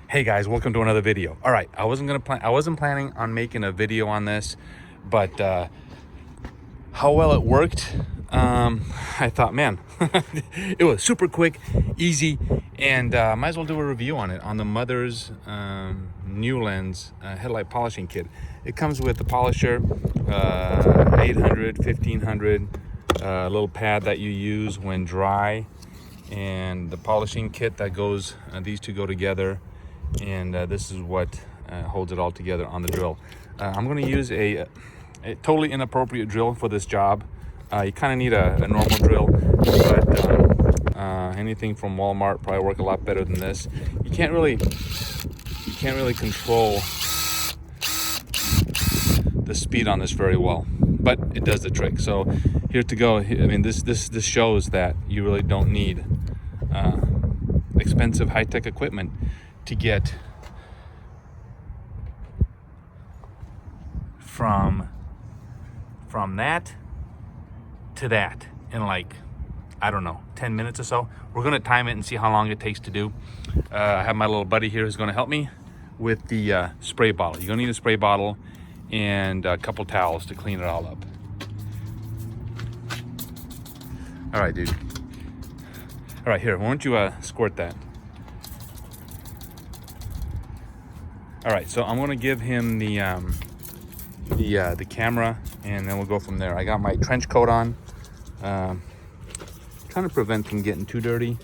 Hey guys, welcome to another video. All right, I wasn't planning on making a video on this, but how well it worked, I thought, man, it was super quick, easy, and might as well do a review on it, on the Mothers NuLens headlight polishing kit. It comes with the polisher, 800, 1500, a little pad that you use when dry, and the polishing kit that goes, these two go together, and this is what holds it all together on the drill. I'm going to use a totally inappropriate drill for this job. You kind of need a normal drill, but anything from Walmart probably work a lot better than this. You can't really control the speed on this very well, but it does the trick. So here to go. I mean, this shows that you really don't need expensive high-tech equipment to get from that to that in, like, I don't know, 10 minutes or so. We're gonna time it and see how long it takes to do. I have my little buddy here who's gonna help me with the spray bottle. You're gonna need a spray bottle and a couple towels to clean it all up. All right, dude. All right, here, why don't you squirt that? All right, so I'm gonna give him the camera, and then we'll go from there. I got my trench coat on, trying to prevent from getting too dirty,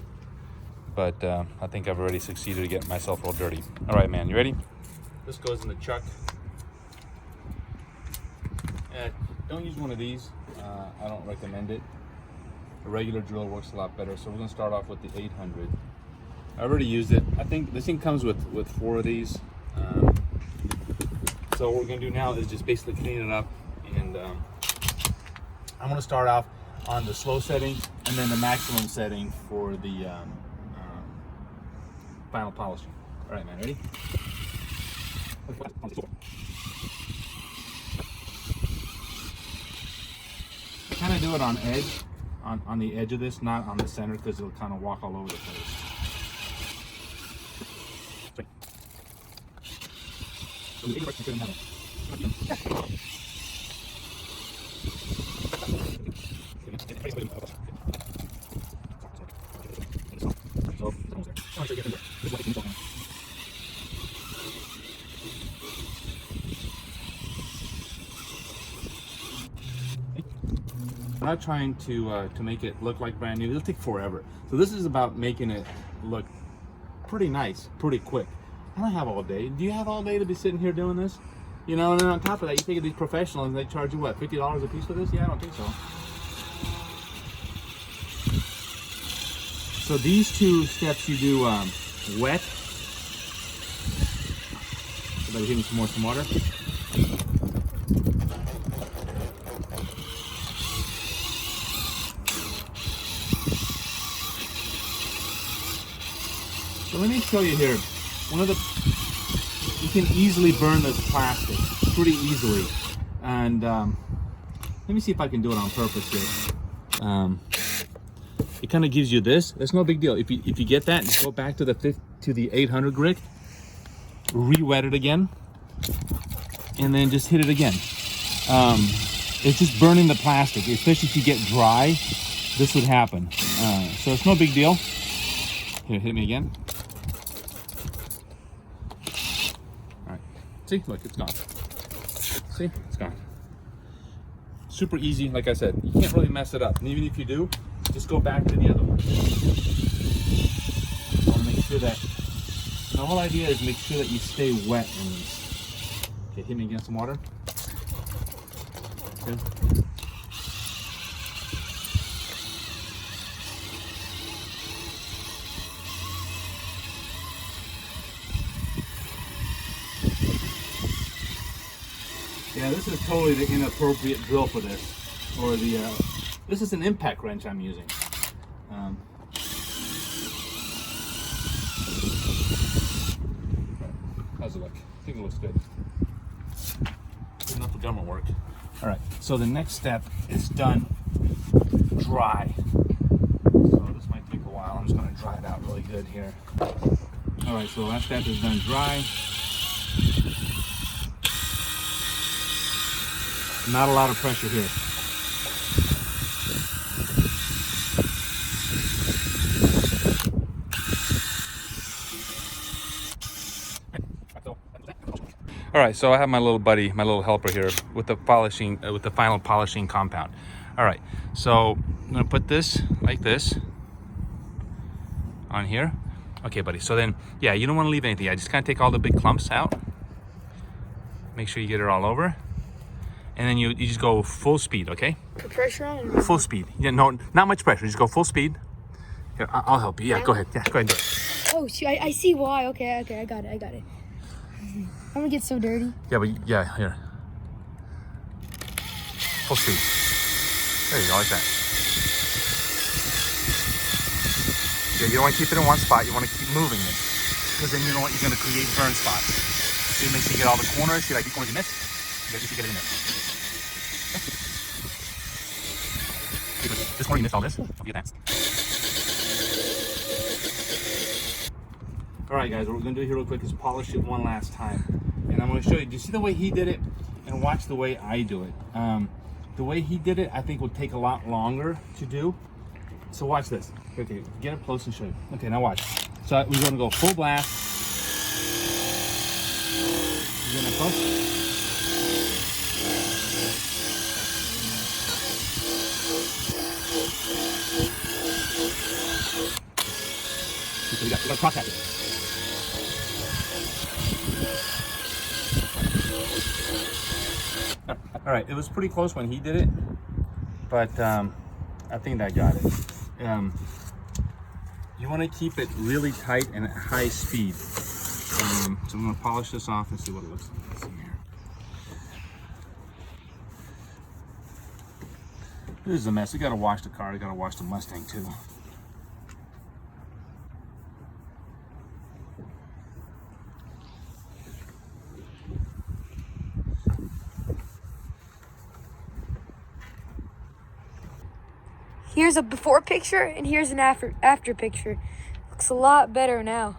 but I think I've already succeeded to get myself all dirty. All right, man, you ready? This goes in the chuck. Don't use one of these. I don't recommend it. A regular drill works a lot better, so we're gonna start off with the 800. I already used it. I think this thing comes with 4 of these. So what we're gonna do now is just basically clean it up, and I'm gonna start off on the slow setting and then the maximum setting for the final polishing. All right, man, ready? I kind of do it on edge, on the edge of this, not on the center, because it'll kind of walk all over the place. I'm not trying to make it look like brand new. It'll take forever. So this is about making it look pretty nice, pretty quick. I don't have all day. Do you have all day to be sitting here doing this? You know, and then on top of that, you take these professionals and they charge you what, $50 a piece for this? Yeah, I don't think so. So these 2 steps you do wet. Everybody give me some water. So let me show you here. You can easily burn this plastic, pretty easily. And let me see if I can do it on purpose here. It kind of gives you this. That's no big deal. If you get that, just go back to the 800 grit, re-wet it again, and then just hit it again. It's just burning the plastic, especially if you get dry. This would happen. So it's no big deal. Here, hit me again. See, look, it's gone. See, it's gone. Super easy, like I said. You can't really mess it up. And even if you do, just go back to the other one. I want to make sure that, the whole idea is make sure that you stay wet in these. Okay, hit me against some water. Good. Yeah, this is totally the inappropriate drill for this, or the this is an impact wrench I'm using. How's it look? I think it looks good. Good enough for government work. All right, so the next step is done dry. So this might take a while. I'm just going to dry it out really good here. All right, so the last step is done dry. Not a lot of pressure here. All right, so I have my little buddy, my little helper here with the polishing, with the final polishing compound. All right, so I'm gonna put this like this on here. Okay, buddy, so then, yeah, you don't wanna leave anything. I just kinda take all the big clumps out. Make sure you get it all over. And then you just go full speed, okay? Put pressure on? Full speed. Yeah, no, not much pressure, just go full speed. Here, I'll help you. Yeah, go ahead. Yeah, go ahead and do it. Oh, see, I see why. Okay, I got it. I'm gonna get so dirty. Yeah, but yeah, here. Full speed. There you go, like that. Yeah, you don't want to keep it in one spot. You want to keep moving it, because then you know what, you're gonna create burn spots. So you make sure you get all the corners. See, like these corners you missed. You just get it in there. This corner you missed all this. Don't forget that. All right, guys, what we're gonna do here real quick is polish it one last time. And I'm gonna show you, do you see the way he did it? And watch the way I do it. The way he did it, I think will take a lot longer to do. So watch this. Okay, get up close and show you. Okay, now watch. So we're gonna go full blast. You getting that close? We got cross hatch. All right, it was pretty close when he did it, but I think that got it. You want to keep it really tight and at high speed. So I'm going to polish this off and see what it looks like. Let's see here. This is a mess. We got to wash the car. We got to wash the Mustang too. Here's a before picture and here's an after picture. Looks a lot better now.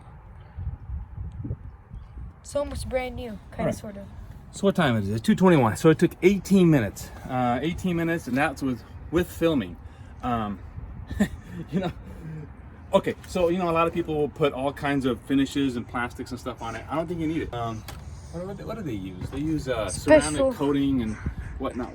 It's almost brand new, kind of, sort of. So what time is it? It's 2:21. So it took 18 minutes. 18 minutes, and that's with filming. You know, okay. So you know, a lot of people will put all kinds of finishes and plastics and stuff on it. I don't think you need it. What do they use? They use ceramic coating and whatnot.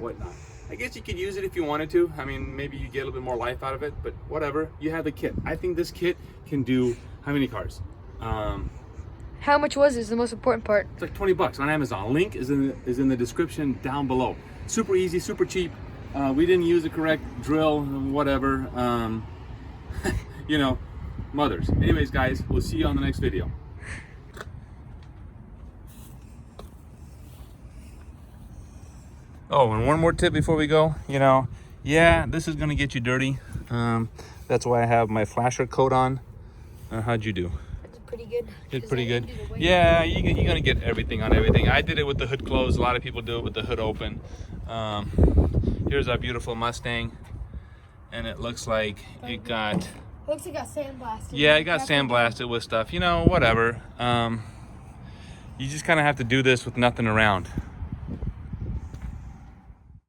I guess you could use it if you wanted to. I mean, maybe you get a little bit more life out of it, but whatever. You have the kit. I think this kit can do how many cars? How much was this? The most important part. It's like 20 bucks on Amazon. Link is in the description down below. Super easy, super cheap. We didn't use the correct drill, whatever. You know, mothers. Anyways, guys, we'll see you on the next video. Oh, and one more tip before we go. You know, yeah, this is gonna get you dirty. That's why I have my flasher coat on. How'd you do? That's pretty good. Did pretty good. Yeah, you're gonna get everything on everything. I did it with the hood closed. A lot of people do it with the hood open. Here's our beautiful Mustang, and it looks like it got. Looks like it got sandblasted. Yeah, it got sandblasted with stuff. You know, whatever. You just kind of have to do this with nothing around.